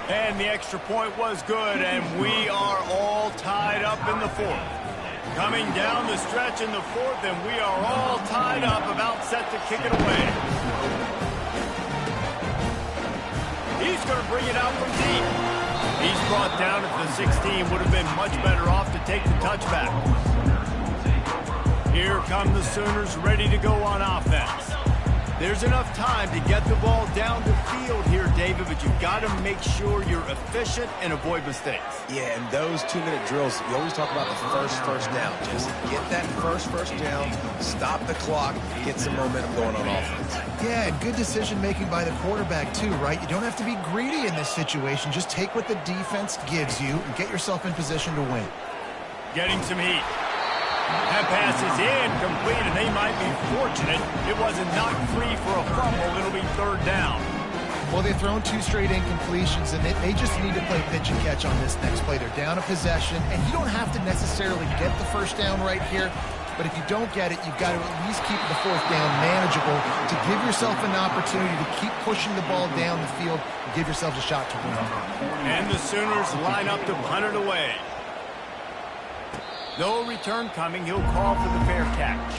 And the extra point was good, and we are all tied up in the fourth. Coming down the stretch in the fourth, and we are all tied up, about set to kick it away. He's going to bring it out from deep. He's brought down at the 16, would have been much better off to take the touchback. Here come the Sooners ready to go on offense. There's enough time to get the ball down the field here, David, but you've got to make sure you're efficient and avoid mistakes. Yeah, and those 2-minute drills, you always talk about the first down. Just get that first down, stop the clock, get some momentum going on offense. Yeah, and good decision-making by the quarterback, too, right? You don't have to be greedy in this situation. Just take what the defense gives you and get yourself in position to win. Getting some heat. That pass is incomplete, and they might be fortunate it wasn't knocked free for a fumble. It'll be third down. Well, they've thrown 2 straight incompletions, and they just need to play pitch and catch on this next play. They're down a possession, and you don't have to necessarily get the first down right here, but if you don't get it, you've got to at least keep the fourth down manageable to give yourself an opportunity to keep pushing the ball down the field and give yourselves a shot to win. And the Sooners line up to punt it away. No return coming. He'll call for the fair catch.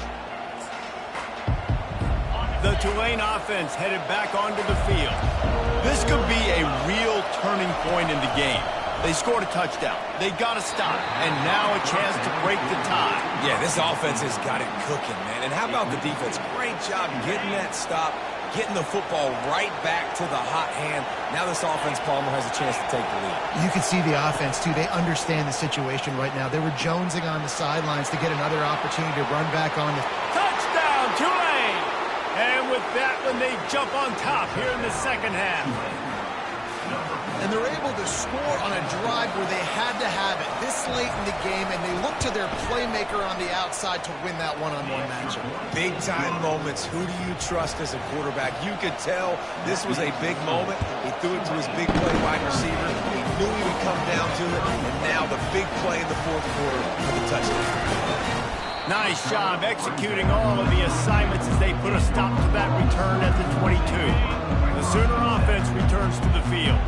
The Tulane offense headed back onto the field. This could be a real turning point in the game. They scored a touchdown. They got a stop. And now a chance to break the tie. Yeah, this offense has got it cooking, man. And how about the defense? Great job getting that stop, getting the football right back to the hot hand. Now this offense, Palmer, has a chance to take the lead. You can see the offense, too. They understand the situation right now. They were jonesing on the sidelines to get another opportunity to run back on the... Touchdown, Tulane! And with that one, they jump on top here in the second half. And they're able to score on a drive where they had to have it this late in the game, and they look to their playmaker on the outside to win that one-on-one matchup. Big-time moments. Who do you trust as a quarterback? You could tell this was a big moment. He threw it to his big play wide receiver. He knew he would come down to it, and now the big play in the fourth quarter for the touchdown. Nice job executing all of the assignments as they put a stop to that return at the 22. The Sooner offense returns to the field.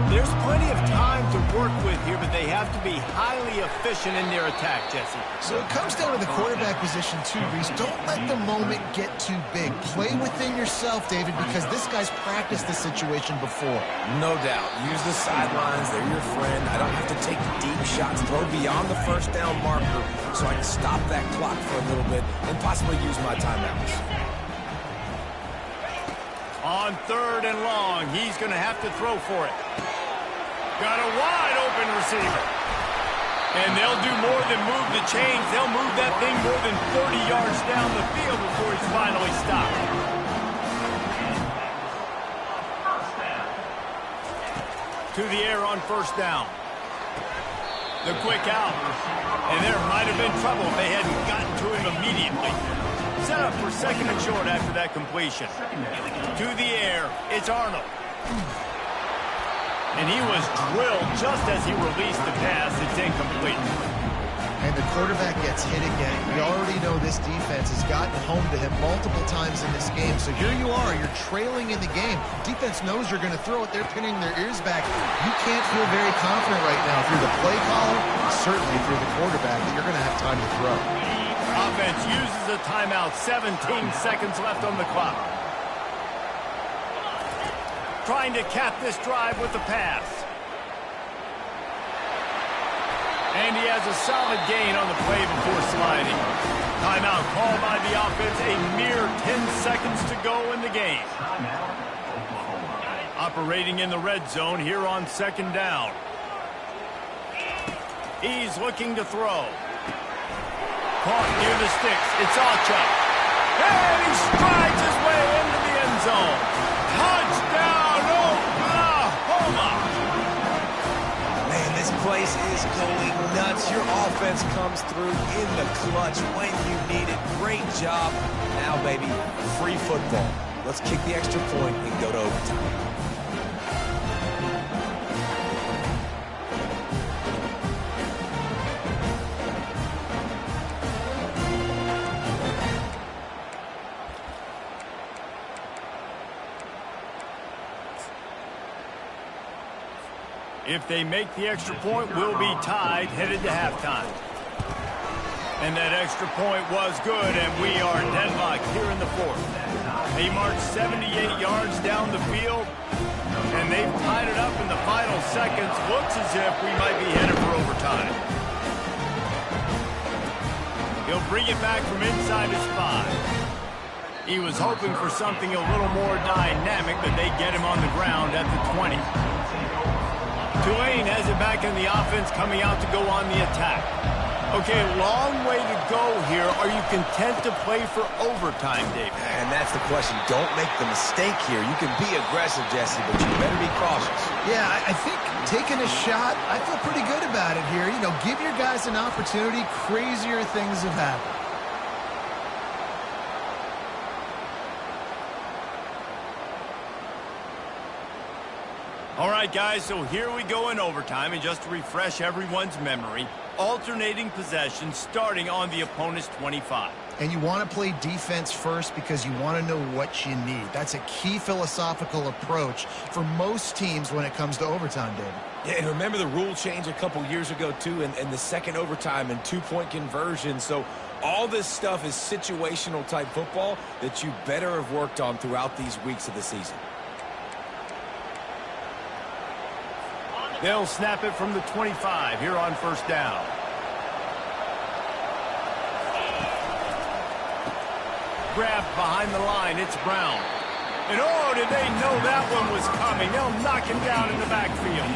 There's plenty of time to work with here, but they have to be highly efficient in their attack, Jesse. So it comes down to the quarterback position too, Reese. Don't let the moment get too big. Play within yourself, David, because this guy's practiced this situation before. No doubt. Use the sidelines. They're your friend. I don't have to take deep shots, throw beyond the first down marker so I can stop that clock for a little bit and possibly use my timeouts. On 3rd and long, he's going to have to throw for it. Got a wide open receiver. And they'll do more than move the chains. They'll move that thing more than 30 yards down the field before he's finally stopped. To the air on 1st down. The quick out. And there might have been trouble if they hadn't gotten to him immediately. Set up for 2nd and short after that completion. To the air, it's Arnold. And he was drilled just as he released the pass. It's incomplete. And the quarterback gets hit again. We already know this defense has gotten home to him multiple times in this game. So here you are. You're trailing in the game. Defense knows you're going to throw it. They're pinning their ears back. You can't feel very confident right now if you're the play caller, certainly if you're the quarterback, that you're going to have time to throw. Offense uses a timeout. 17 seconds left on the clock. Trying to cap this drive with the pass. And he has a solid gain on the play before sliding. Timeout called by the offense. A mere 10 seconds to go in the game. Operating in the red zone here on 2nd down. He's looking to throw. Caught near the sticks. It's Alchuk. And he strides his way into the end zone. Touchdown, Oklahoma! Man, this place is going nuts. Your offense comes through in the clutch when you need it. Great job. Now, baby, free football. Let's kick the extra point and go to overtime. If they make the extra point, we'll be tied, headed to halftime. And that extra point was good, and we are deadlocked here in the 4th. They marched 78 yards down the field, and they've tied it up in the final seconds. Looks as if we might be headed for overtime. He'll bring it back from inside his 5. He was hoping for something a little more dynamic, but they get him on the ground at the 20. Tulane has it back in the offense, coming out to go on the attack. Okay, long way to go here. Are you content to play for overtime, Dave? And that's the question. Don't make the mistake here. You can be aggressive, Jesse, but you better be cautious. Yeah, I think taking a shot, I feel pretty good about it here. You know, give your guys an opportunity. Crazier things have happened. All right, guys, so here we go in overtime, and just to refresh everyone's memory, alternating possession starting on the opponent's 25. And you want to play defense first because you want to know what you need. That's a key philosophical approach for most teams when it comes to overtime, David. Yeah, and remember the rule change a couple years ago, too, and the second overtime and two-point conversion. So all this stuff is situational type football that you better have worked on throughout these weeks of the season. They'll snap it from the 25 here on 1st down. Grabbed behind the line, it's Brown. And oh, did they know that one was coming? They'll knock him down in the backfield.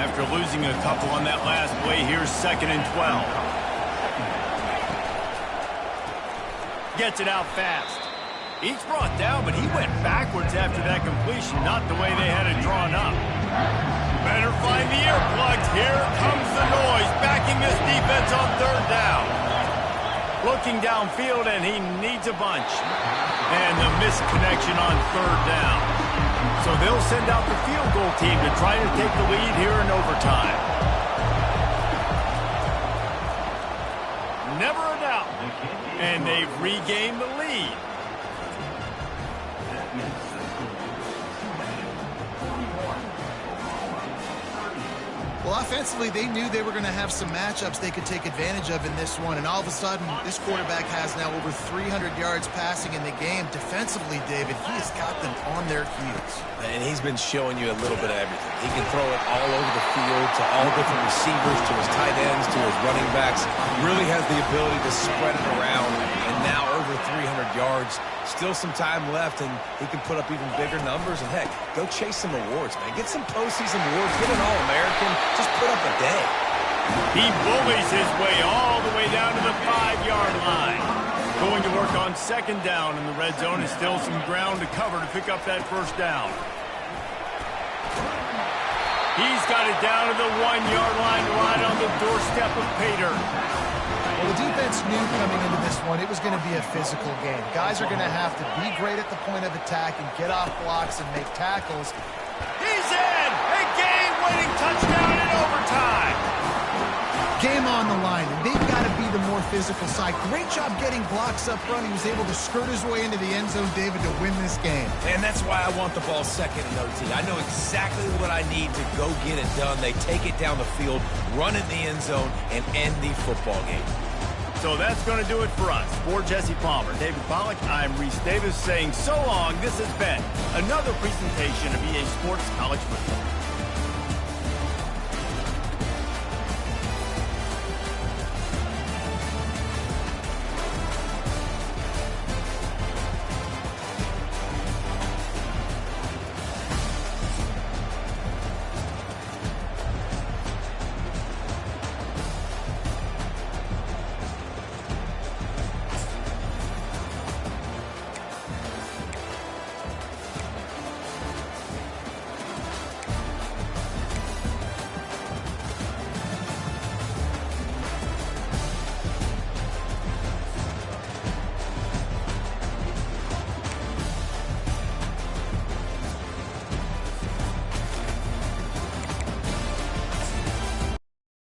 After losing a couple on that last play, here's 2nd and 12. Gets it out fast. He's brought down, but he went backwards after that completion, not the way they had it drawn up. Better find the earplugs. Here comes the noise, backing this defense on 3rd down. Looking downfield, and he needs a bunch. And the missed connection on 3rd down. So they'll send out the field goal team to try to take the lead here in overtime. Never a doubt. And they've regained the lead. Well, offensively, they knew they were going to have some matchups they could take advantage of in this one, and all of a sudden, this quarterback has now over 300 yards passing in the game. Defensively, David, he has got them on their heels. And he's been showing you a little bit of everything. He can throw it all over the field to all different receivers, to his tight ends, to his running backs. Really has the ability to spread it around, and now over 300 yards. Still some time left, and he can put up even bigger numbers. And, heck, go chase some awards, man. Get some postseason awards. Get an All-American. Just put up a day. He bullies his way all the way down to the 5-yard line. Going to work on second down in the red zone, and still some ground to cover to pick up that first down. He's got it down to the 1-yard line right on the doorstep of Pater. Well, the defense knew coming into this one it was going to be a physical game. Guys are going to have to be great at the point of attack and get off blocks and make tackles. He's in! A game-winning touchdown in overtime! Game on the line, and they've got to be the more physical side. Great job getting blocks up front. He was able to skirt his way into the end zone, David, to win this game. And that's why I want the ball second in OT. I know exactly what I need to go get it done. They take it down the field, run it in the end zone, and end the football game. So that's going to do it for us. For Jesse Palmer, David Pollack, I'm Reese Davis saying so long. This has been another presentation of EA Sports College Football.